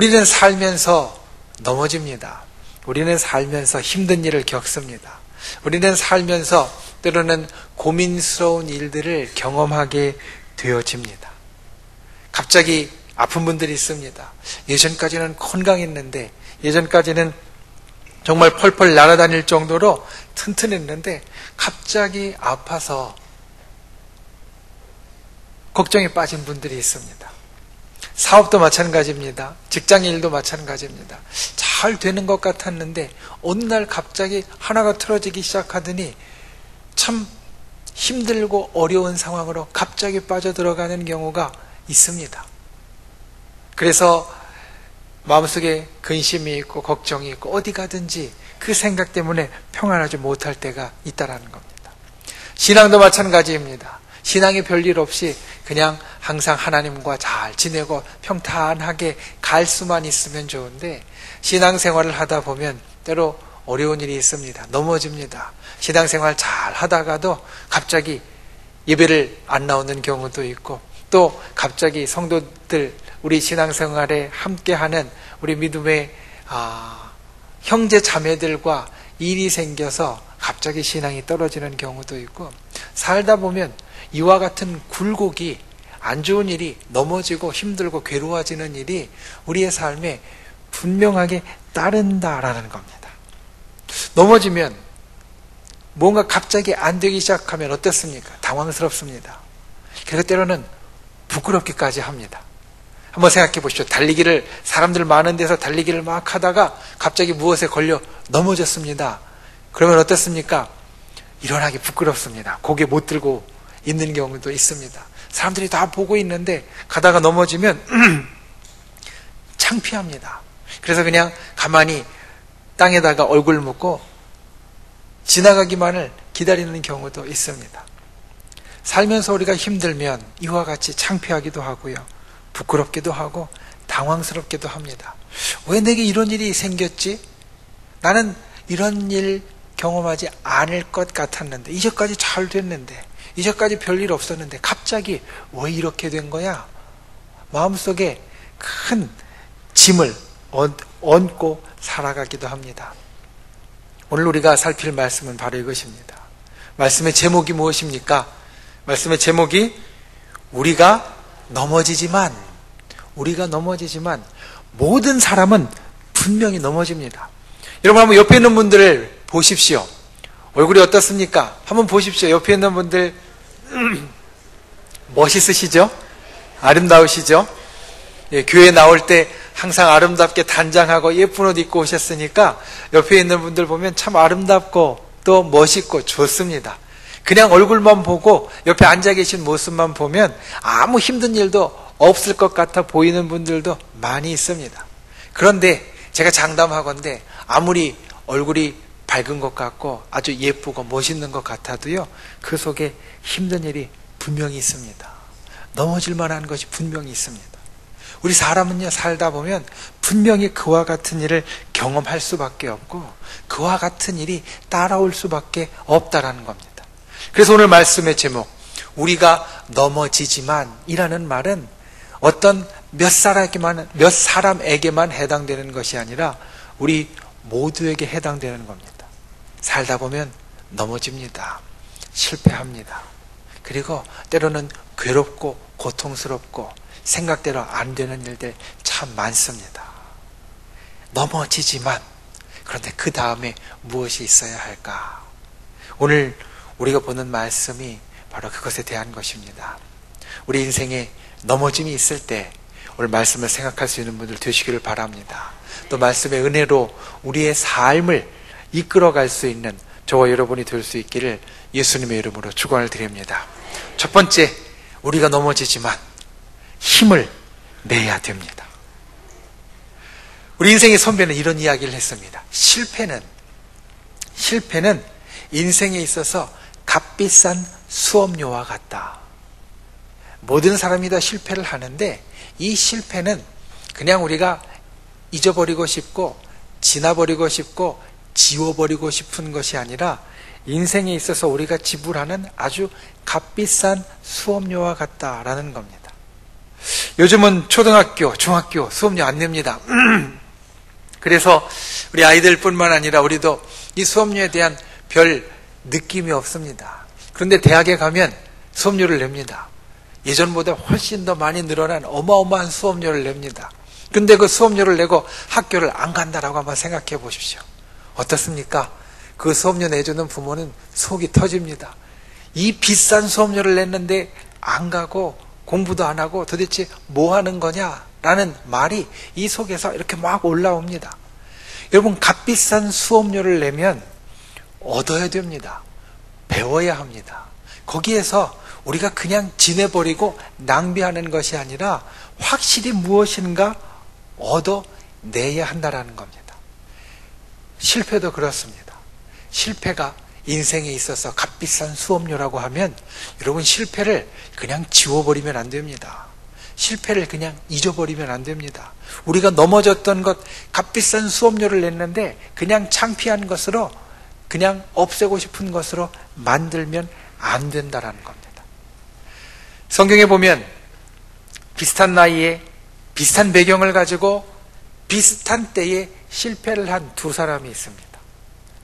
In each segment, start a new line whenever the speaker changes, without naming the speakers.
우리는 살면서 넘어집니다. 우리는 살면서 힘든 일을 겪습니다. 우리는 살면서 때로는 고민스러운 일들을 경험하게 되어집니다. 갑자기 아픈 분들이 있습니다. 예전까지는 건강했는데, 예전까지는 정말 펄펄 날아다닐 정도로 튼튼했는데 갑자기 아파서 걱정에 빠진 분들이 있습니다. 사업도 마찬가지입니다. 직장 일도 마찬가지입니다. 잘 되는 것 같았는데 어느 날 갑자기 하나가 틀어지기 시작하더니 참 힘들고 어려운 상황으로 갑자기 빠져들어가는 경우가 있습니다. 그래서 마음속에 근심이 있고 걱정이 있고 어디 가든지 그 생각 때문에 평안하지 못할 때가 있다라는 겁니다. 신앙도 마찬가지입니다. 신앙에 별일 없이 그냥 항상 하나님과 잘 지내고 평탄하게 갈 수만 있으면 좋은데, 신앙생활을 하다 보면 때로 어려운 일이 있습니다. 넘어집니다. 신앙생활 잘 하다가도 갑자기 예배를 안 나오는 경우도 있고, 또 갑자기 성도들, 우리 신앙생활에 함께하는 우리 믿음의 형제 자매들과 일이 생겨서 갑자기 신앙이 떨어지는 경우도 있고, 살다 보면 이와 같은 굴곡이, 안 좋은 일이, 넘어지고 힘들고 괴로워지는 일이 우리의 삶에 분명하게 따른다라는 겁니다. 넘어지면, 뭔가 갑자기 안 되기 시작하면 어떻습니까? 당황스럽습니다. 그리고 때로는 부끄럽기까지 합니다. 한번 생각해 보십시오. 달리기를, 사람들 많은 데서 달리기를 막 하다가 갑자기 무엇에 걸려 넘어졌습니다. 그러면 어떻습니까? 일어나기 부끄럽습니다. 고개 못 들고 있는 경우도 있습니다. 사람들이 다 보고 있는데 가다가 넘어지면 창피합니다. 그래서 그냥 가만히 땅에다가 얼굴 묻고 지나가기만을 기다리는 경우도 있습니다. 살면서 우리가 힘들면 이와 같이 창피하기도 하고요, 부끄럽기도 하고 당황스럽기도 합니다. 왜 내게 이런 일이 생겼지? 나는 이런 일 경험하지 않을 것 같았는데, 이제까지 잘 됐는데, 이제까지 별일 없었는데 갑자기 왜 이렇게 된 거야? 마음속에 큰 짐을 얹고 살아가기도 합니다. 오늘 우리가 살필 말씀은 바로 이것입니다. 말씀의 제목이 무엇입니까? 말씀의 제목이 우리가 넘어지지만 모든 사람은 분명히 넘어집니다. 여러분 한번 옆에 있는 분들을 보십시오. 얼굴이 어떻습니까? 한번 보십시오. 옆에 있는 분들 멋있으시죠? 아름다우시죠? 예, 교회 나올 때 항상 아름답게 단장하고 예쁜 옷 입고 오셨으니까 옆에 있는 분들 보면 참 아름답고 또 멋있고 좋습니다. 그냥 얼굴만 보고 옆에 앉아 계신 모습만 보면 아무 힘든 일도 없을 것 같아 보이는 분들도 많이 있습니다. 그런데 제가 장담하건대 아무리 얼굴이 밝은 것 같고 아주 예쁘고 멋있는 것 같아도요, 그 속에 힘든 일이 분명히 있습니다. 넘어질 만한 것이 분명히 있습니다. 우리 사람은요, 살다 보면 분명히 그와 같은 일을 경험할 수밖에 없고 그와 같은 일이 따라올 수밖에 없다라는 겁니다. 그래서 오늘 말씀의 제목, 우리가 넘어지지만 이라는 말은 어떤 몇 사람에게만 해당되는 것이 아니라 우리 모두에게 해당되는 겁니다. 살다 보면 넘어집니다. 실패합니다. 그리고 때로는 괴롭고 고통스럽고 생각대로 안 되는 일들 참 많습니다. 넘어지지만, 그런데 그 다음에 무엇이 있어야 할까? 오늘 우리가 보는 말씀이 바로 그것에 대한 것입니다. 우리 인생에 넘어짐이 있을 때 오늘 말씀을 생각할 수 있는 분들 되시기를 바랍니다. 또 말씀의 은혜로 우리의 삶을 이끌어갈 수 있는 저와 여러분이 될 수 있기를 예수님의 이름으로 축원을 드립니다. 첫 번째, 우리가 넘어지지만 힘을 내야 됩니다. 우리 인생의 선배는 이런 이야기를 했습니다. 실패는 인생에 있어서 값비싼 수업료와 같다. 모든 사람이 다 실패를 하는데 이 실패는 그냥 우리가 잊어버리고 싶고 지나버리고 싶고 지워버리고 싶은 것이 아니라 인생에 있어서 우리가 지불하는 아주 값비싼 수업료와 같다라는 겁니다. 요즘은 초등학교, 중학교 수업료 안 냅니다. 그래서 우리 아이들뿐만 아니라 우리도 이 수업료에 대한 별 느낌이 없습니다. 그런데 대학에 가면 수업료를 냅니다. 예전보다 훨씬 더 많이 늘어난 어마어마한 수업료를 냅니다. 그런데 그 수업료를 내고 학교를 안 간다라고 한번 생각해 보십시오. 어떻습니까? 그 수업료 내주는 부모는 속이 터집니다. 이 비싼 수업료를 냈는데 안 가고 공부도 안 하고 도대체 뭐 하는 거냐라는 말이 이 속에서 이렇게 막 올라옵니다. 여러분, 값비싼 수업료를 내면 얻어야 됩니다. 배워야 합니다. 거기에서 우리가 그냥 지내버리고 낭비하는 것이 아니라 확실히 무엇인가 얻어내야 한다는 겁니다. 실패도 그렇습니다. 실패가 인생에 있어서 값비싼 수업료라고 하면 여러분, 실패를 그냥 지워버리면 안 됩니다. 실패를 그냥 잊어버리면 안 됩니다. 우리가 넘어졌던 것, 값비싼 수업료를 냈는데 그냥 창피한 것으로, 그냥 없애고 싶은 것으로 만들면 안 된다라는 겁니다. 성경에 보면 비슷한 나이에 비슷한 배경을 가지고 비슷한 때에 실패를 한 두 사람이 있습니다.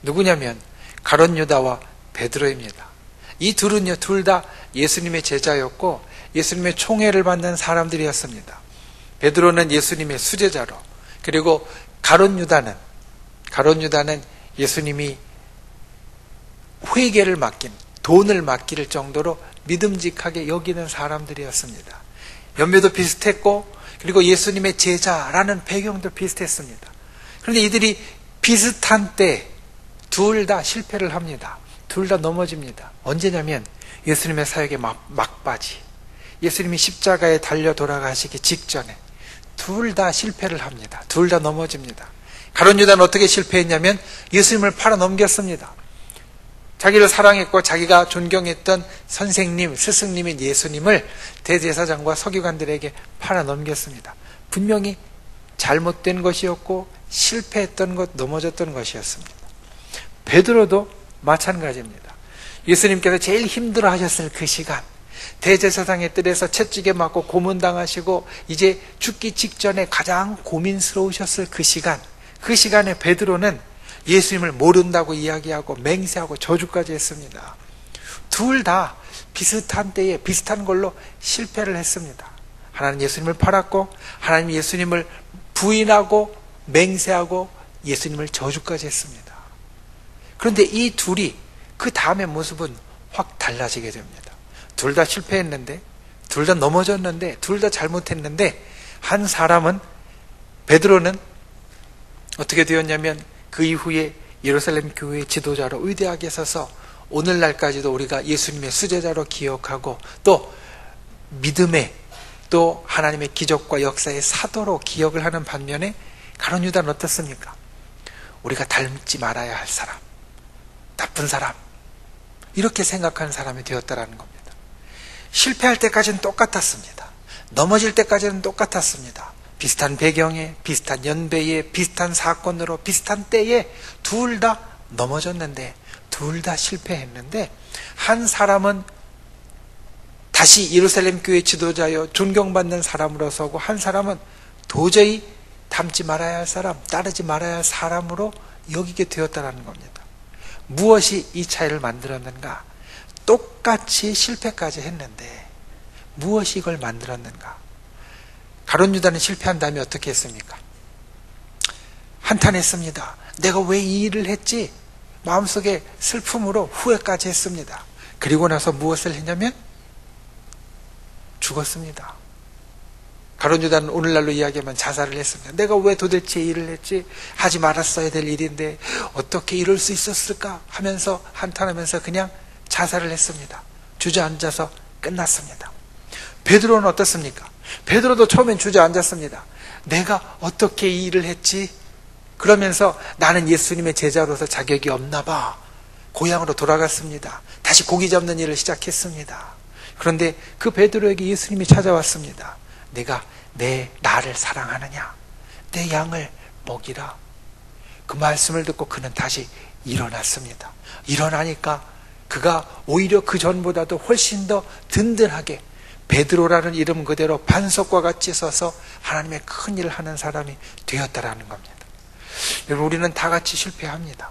누구냐면 가룟 유다와 베드로입니다. 이 둘은요, 둘 다 예수님의 제자였고 예수님의 총애를 받는 사람들이었습니다. 베드로는 예수님의 수제자로, 그리고 가룟 유다는 예수님이 회계를 맡긴, 돈을 맡길 정도로 믿음직하게 여기는 사람들이었습니다. 연배도 비슷했고 그리고 예수님의 제자라는 배경도 비슷했습니다. 그런데 이들이 비슷한 때 둘 다 실패를 합니다. 둘 다 넘어집니다. 언제냐면 예수님의 사역의 막바지, 예수님이 십자가에 달려 돌아가시기 직전에 둘 다 실패를 합니다. 둘 다 넘어집니다. 가룟 유다는 어떻게 실패했냐면 예수님을 팔아 넘겼습니다. 자기를 사랑했고 자기가 존경했던 선생님, 스승님인 예수님을 대제사장과 서기관들에게 팔아 넘겼습니다. 분명히 잘못된 것이었고 실패했던 것, 넘어졌던 것이었습니다. 베드로도 마찬가지입니다. 예수님께서 제일 힘들어 하셨을 그 시간, 대제사장의 뜰에서 채찍에 맞고 고문당하시고 이제 죽기 직전에 가장 고민스러우셨을 그 시간에 베드로는 예수님을 모른다고 이야기하고 맹세하고 저주까지 했습니다. 둘 다 비슷한 때에 비슷한 걸로 실패를 했습니다. 하나는 예수님을 팔았고 하나님 예수님을 부인하고 맹세하고 예수님을 저주까지 했습니다. 그런데 이 둘이 그 다음의 모습은 확 달라지게 됩니다. 둘 다 실패했는데, 둘 다 넘어졌는데, 둘 다 잘못했는데, 한 사람은, 베드로는 어떻게 되었냐면 그 이후에 예루살렘 교회의 지도자로 위대하게 서서 오늘날까지도 우리가 예수님의 수제자로 기억하고 또 믿음의, 또 하나님의 기적과 역사의 사도로 기억을 하는 반면에 가룟 유다는 어떻습니까? 우리가 닮지 말아야 할 사람, 나쁜 사람, 이렇게 생각하는 사람이 되었다라는 겁니다. 실패할 때까지는 똑같았습니다. 넘어질 때까지는 똑같았습니다. 비슷한 배경에, 비슷한 연배에, 비슷한 사건으로, 비슷한 때에 둘 다 넘어졌는데, 둘 다 실패했는데, 한 사람은 다시 예루살렘 교회 지도자여 존경받는 사람으로 서고, 한 사람은 도저히 닮지 말아야 할 사람, 따르지 말아야 할 사람으로 여기게 되었다는 겁니다. 무엇이 이 차이를 만들었는가? 똑같이 실패까지 했는데 무엇이 이걸 만들었는가? 가룟 유다는 실패한 다음에 어떻게 했습니까? 한탄했습니다. 내가 왜 이 일을 했지? 마음속에 슬픔으로 후회까지 했습니다. 그리고 나서 무엇을 했냐면 죽었습니다. 가룟 유다는 오늘날로 이야기하면 자살을 했습니다. 내가 왜 도대체 이 일을 했지? 하지 말았어야 될 일인데 어떻게 이럴 수 있었을까? 하면서 한탄하면서 그냥 자살을 했습니다. 주저앉아서 끝났습니다. 베드로는 어떻습니까? 베드로도 처음엔 주저앉았습니다. 내가 어떻게 이 일을 했지? 그러면서 나는 예수님의 제자로서 자격이 없나 봐. 고향으로 돌아갔습니다. 다시 고기 잡는 일을 시작했습니다. 그런데 그 베드로에게 예수님이 찾아왔습니다. 내가 나를 사랑하느냐? 내 양을 먹이라. 그 말씀을 듣고 그는 다시 일어났습니다. 일어나니까 그가 오히려 그 전보다도 훨씬 더 든든하게 베드로라는 이름 그대로 반석과 같이 서서 하나님의 큰 일을 하는 사람이 되었다라는 겁니다. 여러분, 우리는 다 같이 실패합니다.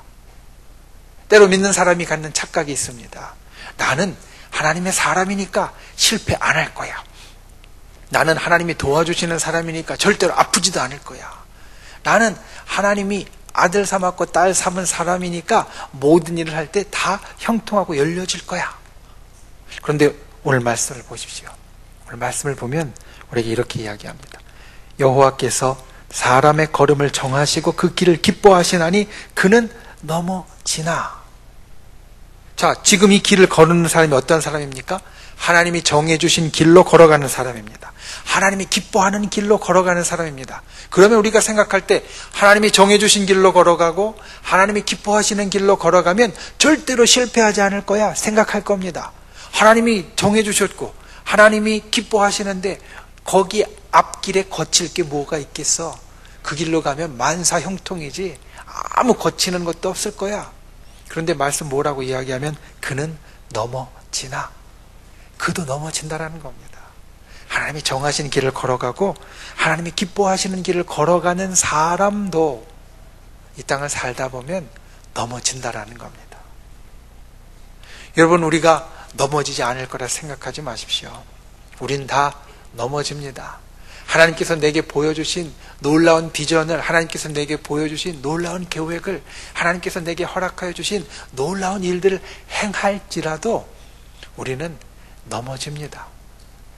때로 믿는 사람이 갖는 착각이 있습니다. 나는 하나님의 사람이니까 실패 안 할 거야. 나는 하나님이 도와주시는 사람이니까 절대로 아프지도 않을 거야. 나는 하나님이 아들 삼았고 딸 삼은 사람이니까 모든 일을 할 때 다 형통하고 열려질 거야. 그런데 오늘 말씀을 보십시오. 오늘 말씀을 보면 우리에게 이렇게 이야기합니다. 여호와께서 사람의 걸음을 정하시고 그 길을 기뻐하시나니 그는 넘어지나. 자, 지금 이 길을 걸는 사람이 어떤 사람입니까? 하나님이 정해주신 길로 걸어가는 사람입니다. 하나님이 기뻐하는 길로 걸어가는 사람입니다. 그러면 우리가 생각할 때 하나님이 정해주신 길로 걸어가고 하나님이 기뻐하시는 길로 걸어가면 절대로 실패하지 않을 거야 생각할 겁니다. 하나님이 정해주셨고 하나님이 기뻐하시는데 거기 앞길에 거칠 게 뭐가 있겠어? 그 길로 가면 만사 형통이지 아무 거치는 것도 없을 거야. 그런데 말씀 뭐라고 이야기하면 그는 넘어지나. 그도 넘어진다라는 겁니다. 하나님이 정하신 길을 걸어가고 하나님이 기뻐하시는 길을 걸어가는 사람도 이 땅을 살다 보면 넘어진다라는 겁니다. 여러분, 우리가 넘어지지 않을 거라 생각하지 마십시오. 우린 다 넘어집니다. 하나님께서 내게 보여주신 놀라운 비전을, 하나님께서 내게 보여주신 놀라운 계획을, 하나님께서 내게 허락하여 주신 놀라운 일들을 행할지라도 우리는 넘어집니다.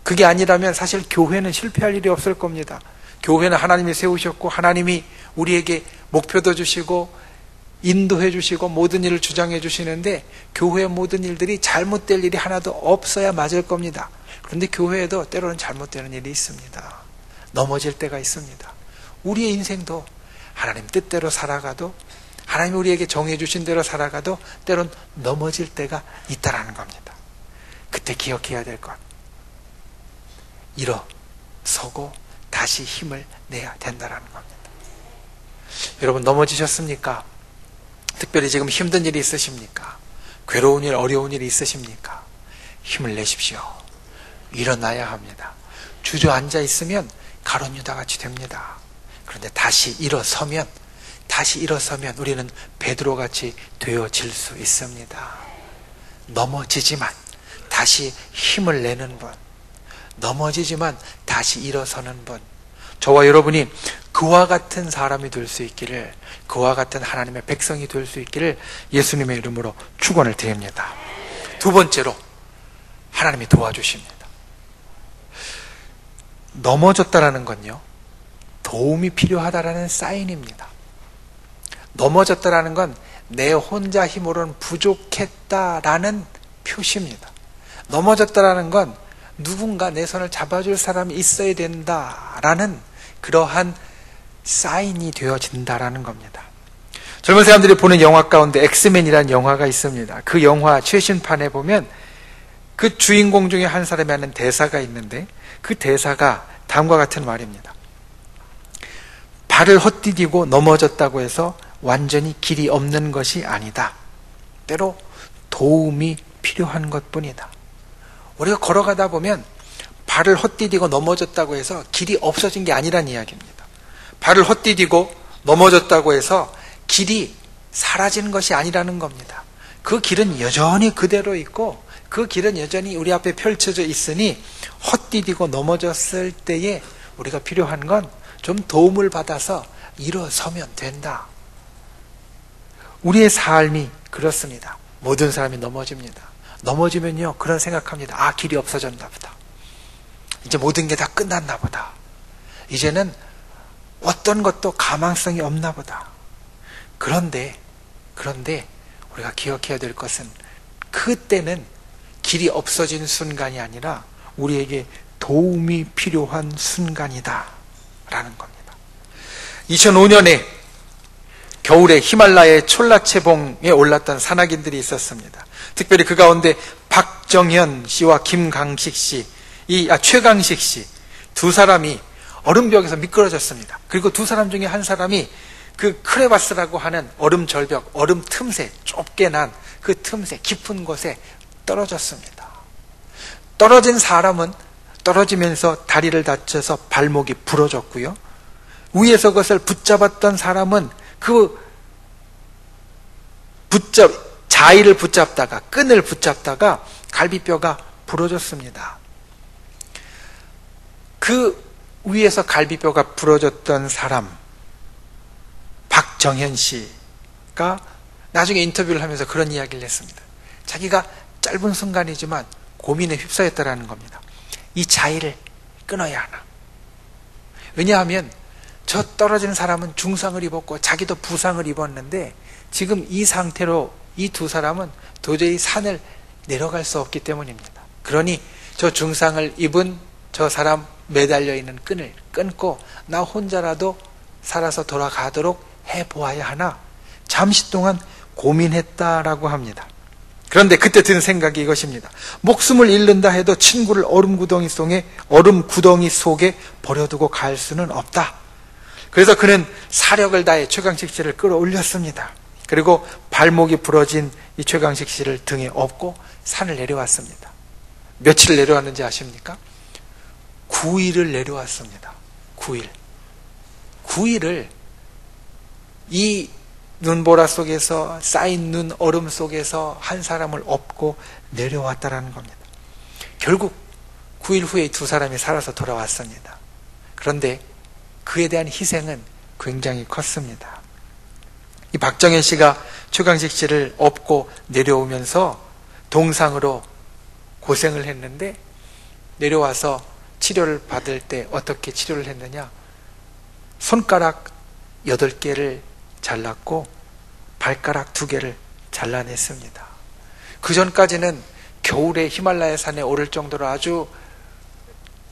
그게 아니라면 사실 교회는 실패할 일이 없을 겁니다. 교회는 하나님이 세우셨고 하나님이 우리에게 목표도 주시고 인도해 주시고 모든 일을 주장해 주시는데 교회의 모든 일들이 잘못될 일이 하나도 없어야 맞을 겁니다. 그런데 교회에도 때로는 잘못되는 일이 있습니다. 넘어질 때가 있습니다. 우리의 인생도 하나님 뜻대로 살아가도 하나님이 우리에게 정해 주신 대로 살아가도 때론 넘어질 때가 있다라는 겁니다. 그때 기억해야 될 것, 일어서고 다시 힘을 내야 된다라는 겁니다. 여러분, 넘어지셨습니까? 특별히 지금 힘든 일이 있으십니까? 괴로운 일, 어려운 일이 있으십니까? 힘을 내십시오. 일어나야 합니다. 주저앉아 있으면 가룟 유다 같이 됩니다. 그런데 다시 일어서면 우리는 베드로 같이 되어질 수 있습니다. 넘어지지만 다시 힘을 내는 분, 넘어지지만 다시 일어서는 분, 저와 여러분이 그와 같은 사람이 될 수 있기를, 그와 같은 하나님의 백성이 될 수 있기를 예수님의 이름으로 축원을 드립니다. 두 번째로 하나님이 도와주십니다. 넘어졌다라는 건요, 도움이 필요하다라는 사인입니다. 넘어졌다라는 건 내 혼자 힘으로는 부족했다라는 표시입니다. 넘어졌다라는 건 누군가 내 손을 잡아줄 사람이 있어야 된다라는 그러한 사인이 되어진다라는 겁니다. 젊은 사람들이 보는 영화 가운데 엑스맨이라는 영화가 있습니다. 그 영화 최신판에 보면 그 주인공 중에 한 사람이 하는 대사가 있는데 그 대사가 다음과 같은 말입니다. 발을 헛디디고 넘어졌다고 해서 완전히 길이 없는 것이 아니다. 때로 도움이 필요한 것뿐이다. 우리가 걸어가다 보면 발을 헛디디고 넘어졌다고 해서 길이 없어진 게 아니란 이야기입니다. 발을 헛디디고 넘어졌다고 해서 길이 사라지는 것이 아니라는 겁니다. 그 길은 여전히 그대로 있고 그 길은 여전히 우리 앞에 펼쳐져 있으니 헛디디고 넘어졌을 때에 우리가 필요한 건 좀 도움을 받아서 일어서면 된다. 우리의 삶이 그렇습니다. 모든 사람이 넘어집니다. 넘어지면요, 그런 생각합니다. 아, 길이 없어졌나 보다. 이제 모든 게 다 끝났나 보다. 이제는 어떤 것도 가망성이 없나 보다. 그런데 우리가 기억해야 될 것은 그때는 길이 없어진 순간이 아니라 우리에게 도움이 필요한 순간이다 라는 겁니다. 2005년에 겨울에 히말라야의 촐라체봉에 올랐던 산악인들이 있었습니다. 특별히 그 가운데 박정현 씨와 김강식 씨, 최강식 씨 두 사람이 얼음벽에서 미끄러졌습니다. 그리고 두 사람 중에 한 사람이 그 크레바스라고 하는 얼음 절벽, 얼음 틈새, 좁게 난 그 틈새 깊은 곳에 떨어졌습니다. 떨어진 사람은 떨어지면서 다리를 다쳐서 발목이 부러졌고요. 위에서 그것을 붙잡았던 사람은 자위를 붙잡다가, 끈을 붙잡다가 갈비뼈가 부러졌습니다. 그 위에서 갈비뼈가 부러졌던 사람, 박정현 씨가 나중에 인터뷰를 하면서 그런 이야기를 했습니다. 자기가 짧은 순간이지만 고민에 휩싸였다라는 겁니다. 이 자위를 끊어야 하나. 왜냐하면 저 떨어지는 사람은 중상을 입었고 자기도 부상을 입었는데 지금 이 상태로 이 두 사람은 도저히 산을 내려갈 수 없기 때문입니다. 그러니 저 중상을 입은 저 사람 매달려 있는 끈을 끊고 나 혼자라도 살아서 돌아가도록 해보아야 하나 잠시 동안 고민했다라고 합니다. 그런데 그때 드는 생각이 이것입니다. 목숨을 잃는다 해도 친구를 얼음 구덩이 속에 버려두고 갈 수는 없다. 그래서 그는 사력을 다해 최강식 씨를 끌어올렸습니다. 그리고 발목이 부러진 이 최강식 씨를 등에 업고 산을 내려왔습니다. 며칠 내려왔는지 아십니까? 9일을 내려왔습니다. 9일을 이 눈보라 속에서 쌓인 눈 얼음 속에서 한 사람을 업고 내려왔다라는 겁니다. 결국 9일 후에 두 사람이 살아서 돌아왔습니다. 그런데 그에 대한 희생은 굉장히 컸습니다. 이 박정현 씨가 최강식 씨를 업고 내려오면서 동상으로 고생을 했는데 내려와서 치료를 받을 때 어떻게 치료를 했느냐? 손가락 8개를 잘랐고 발가락 2개를 잘라냈습니다. 그 전까지는 겨울에 히말라야 산에 오를 정도로 아주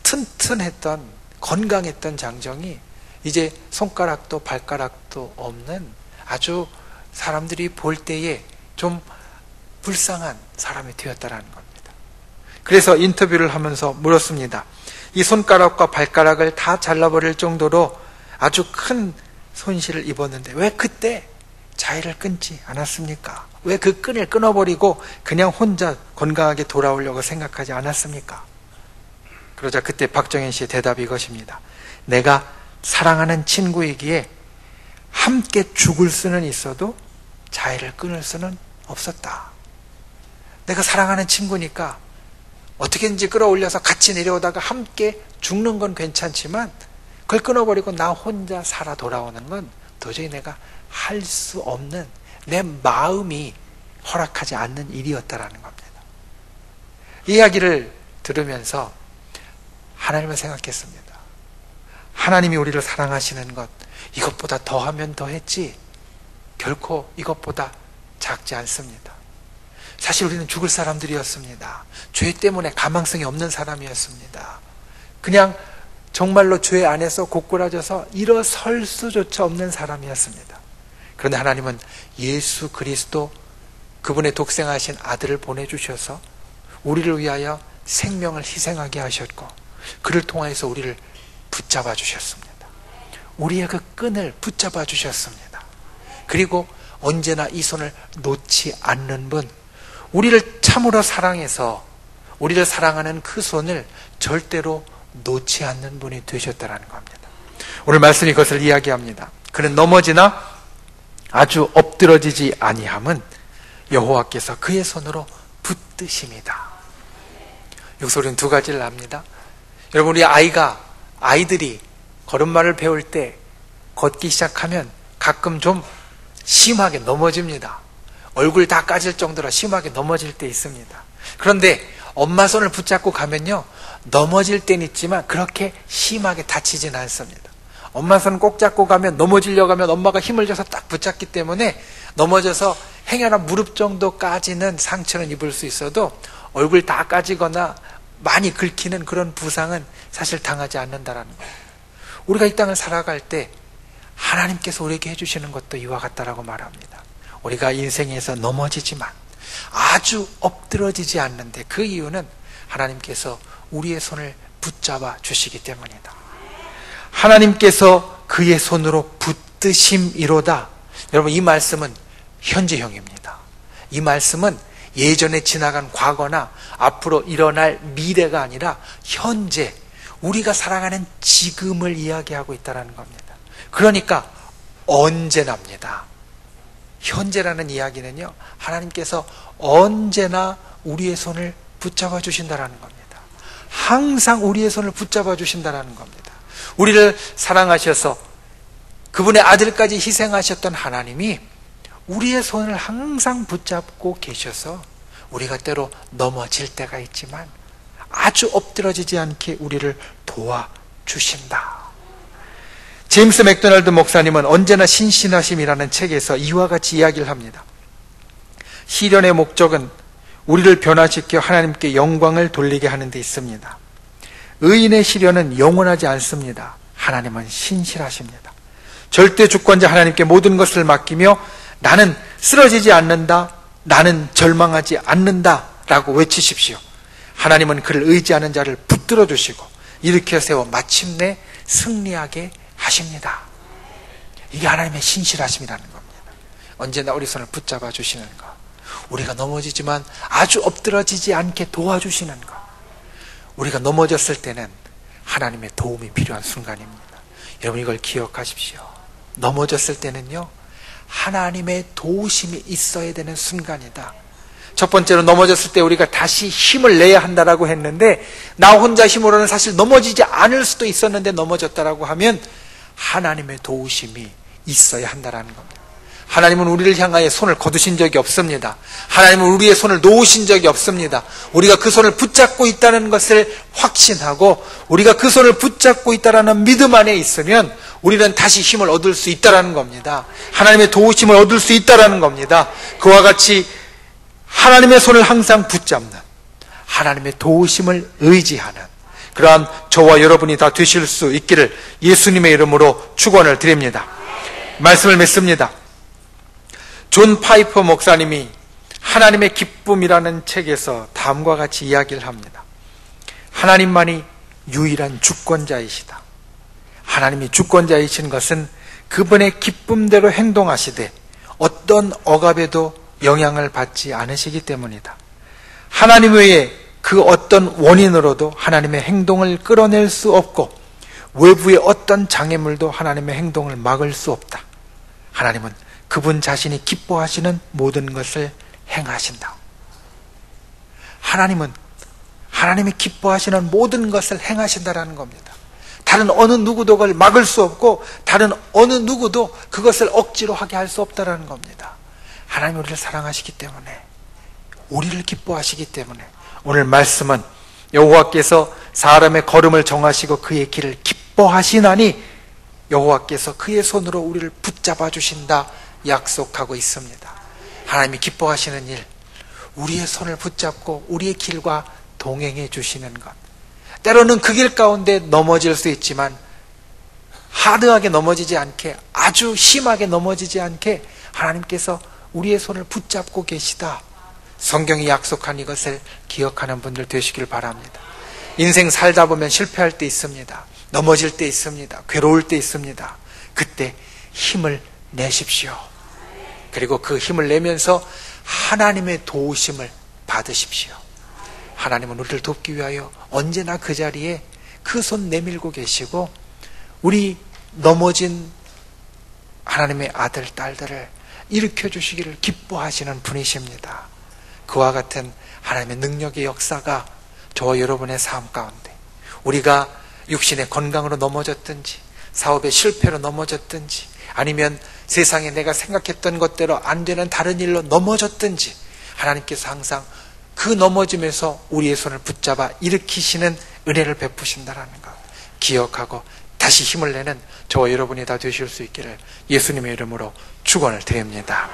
튼튼했던 건강했던 장정이 이제 손가락도 발가락도 없는 아주 사람들이 볼 때에 좀 불쌍한 사람이 되었다라는 겁니다. 그래서 인터뷰를 하면서 물었습니다. 이 손가락과 발가락을 다 잘라버릴 정도로 아주 큰 손실을 입었는데 왜 그때 자위를 끊지 않았습니까? 왜 그 끈을 끊어버리고 그냥 혼자 건강하게 돌아오려고 생각하지 않았습니까? 그러자 그때 박정현 씨의 대답이 이것입니다. 내가 사랑하는 친구이기에 함께 죽을 수는 있어도 자위를 끊을 수는 없었다. 내가 사랑하는 친구니까 어떻게든지 끌어올려서 같이 내려오다가 함께 죽는 건 괜찮지만 그걸 끊어버리고 나 혼자 살아 돌아오는 건 도저히 내가 할 수 없는 내 마음이 허락하지 않는 일이었다라는 겁니다. 이 이야기를 들으면서 하나님을 생각했습니다. 하나님이 우리를 사랑하시는 것 이것보다 더하면 더했지 결코 이것보다 작지 않습니다. 사실 우리는 죽을 사람들이었습니다. 죄 때문에 가망성이 없는 사람이었습니다. 그냥 정말로 죄 안에서 고꾸라져서 일어설 수조차 없는 사람이었습니다. 그런데 하나님은 예수 그리스도 그분의 독생하신 아들을 보내주셔서 우리를 위하여 생명을 희생하게 하셨고 그를 통해서 우리를 붙잡아 주셨습니다. 우리의 그 끈을 붙잡아 주셨습니다. 그리고 언제나 이 손을 놓지 않는 분, 우리를 참으로 사랑해서 우리를 사랑하는 그 손을 절대로 놓지 않는 분이 되셨다는 겁니다. 오늘 말씀이 그것을 이야기합니다. 그는 넘어지나 아주 엎드러지지 아니함은 여호와께서 그의 손으로 붙드심이다. 여기서 우리는 두 가지를 압니다. 여러분, 우리 아이들이 걸음마를 배울 때 걷기 시작하면 가끔 좀 심하게 넘어집니다. 얼굴 다 까질 정도로 심하게 넘어질 때 있습니다. 그런데 엄마 손을 붙잡고 가면요, 넘어질 때는 있지만 그렇게 심하게 다치진 않습니다. 엄마 손 꼭 잡고 가면 넘어지려고 하면 엄마가 힘을 줘서 딱 붙잡기 때문에 넘어져서 행여나 무릎 정도까지는 상처는 입을 수 있어도 얼굴 다 까지거나 많이 긁히는 그런 부상은 사실 당하지 않는다라는 거예요. 우리가 이 땅을 살아갈 때 하나님께서 우리에게 해주시는 것도 이와 같다라고 말합니다. 우리가 인생에서 넘어지지만 아주 엎드러지지 않는데 그 이유는 하나님께서 우리의 손을 붙잡아 주시기 때문이다. 하나님께서 그의 손으로 붙드심이로다. 여러분, 이 말씀은 현재형입니다. 이 말씀은 예전에 지나간 과거나 앞으로 일어날 미래가 아니라 현재, 우리가 살아가는 지금을 이야기하고 있다는 겁니다. 그러니까 언제나입니다. 현재라는 이야기는요, 하나님께서 언제나 우리의 손을 붙잡아 주신다는 겁니다. 항상 우리의 손을 붙잡아 주신다는 겁니다. 우리를 사랑하셔서 그분의 아들까지 희생하셨던 하나님이 우리의 손을 항상 붙잡고 계셔서 우리가 때로 넘어질 때가 있지만 아주 엎드러지지 않게 우리를 도와주신다. 제임스 맥도날드 목사님은 언제나 신실하심이라는 책에서 이와 같이 이야기를 합니다. 시련의 목적은 우리를 변화시켜 하나님께 영광을 돌리게 하는 데 있습니다. 의인의 시련은 영원하지 않습니다. 하나님은 신실하십니다. 절대 주권자 하나님께 모든 것을 맡기며 나는 쓰러지지 않는다, 나는 절망하지 않는다 라고 외치십시오. 하나님은 그를 의지하는 자를 붙들어 주시고 일으켜 세워 마침내 승리하게 하십니다. 이게 하나님의 신실하심이라는 겁니다. 언제나 우리 손을 붙잡아 주시는 것, 우리가 넘어지지만 아주 엎드러지지 않게 도와주시는 것, 우리가 넘어졌을 때는 하나님의 도움이 필요한 순간입니다. 여러분 이걸 기억하십시오. 넘어졌을 때는요, 하나님의 도우심이 있어야 되는 순간이다. 첫 번째로 넘어졌을 때 우리가 다시 힘을 내야 한다라고 했는데, 나 혼자 힘으로는 사실 넘어지지 않을 수도 있었는데 넘어졌다라고 하면 하나님의 도우심이 있어야 한다라는 겁니다. 하나님은 우리를 향하여 손을 거두신 적이 없습니다. 하나님은 우리의 손을 놓으신 적이 없습니다. 우리가 그 손을 붙잡고 있다는 것을 확신하고 우리가 그 손을 붙잡고 있다는 믿음 안에 있으면 우리는 다시 힘을 얻을 수 있다는 겁니다. 하나님의 도우심을 얻을 수 있다는 겁니다. 그와 같이 하나님의 손을 항상 붙잡는, 하나님의 도우심을 의지하는 그러한 저와 여러분이 다 되실 수 있기를 예수님의 이름으로 축원을 드립니다. 말씀을 맺습니다. 존 파이퍼 목사님이 하나님의 기쁨이라는 책에서 다음과 같이 이야기를 합니다. 하나님만이 유일한 주권자이시다. 하나님이 주권자이신 것은 그분의 기쁨대로 행동하시되 어떤 억압에도 영향을 받지 않으시기 때문이다. 하나님 외에 그 어떤 원인으로도 하나님의 행동을 끌어낼 수 없고 외부의 어떤 장애물도 하나님의 행동을 막을 수 없다. 하나님은 그분 자신이 기뻐하시는 모든 것을 행하신다. 하나님은 하나님이 기뻐하시는 모든 것을 행하신다라는 겁니다. 다른 어느 누구도 그걸 막을 수 없고 다른 어느 누구도 그것을 억지로 하게 할 수 없다라는 겁니다. 하나님이 우리를 사랑하시기 때문에, 우리를 기뻐하시기 때문에 오늘 말씀은 여호와께서 사람의 걸음을 정하시고 그의 길을 기뻐하시나니 여호와께서 그의 손으로 우리를 붙잡아 주신다 약속하고 있습니다. 하나님이 기뻐하시는 일, 우리의 손을 붙잡고 우리의 길과 동행해 주시는 것. 때로는 그 길 가운데 넘어질 수 있지만 하드하게 넘어지지 않게, 아주 심하게 넘어지지 않게 하나님께서 우리의 손을 붙잡고 계시다. 성경이 약속한 이것을 기억하는 분들 되시길 바랍니다. 인생 살다 보면 실패할 때 있습니다. 넘어질 때 있습니다. 괴로울 때 있습니다. 그때 힘을 내십시오. 그리고 그 힘을 내면서 하나님의 도우심을 받으십시오. 하나님은 우리를 돕기 위하여 언제나 그 자리에 그 손 내밀고 계시고 우리 넘어진 하나님의 아들, 딸들을 일으켜 주시기를 기뻐하시는 분이십니다. 그와 같은 하나님의 능력의 역사가 저와 여러분의 삶 가운데, 우리가 육신의 건강으로 넘어졌든지 사업의 실패로 넘어졌든지 아니면 세상에 내가 생각했던 것대로 안 되는 다른 일로 넘어졌든지 하나님께서 항상 그 넘어짐에서 우리의 손을 붙잡아 일으키시는 은혜를 베푸신다는 것 기억하고 다시 힘을 내는 저와 여러분이 다 되실 수 있기를 예수님의 이름으로 축원을 드립니다.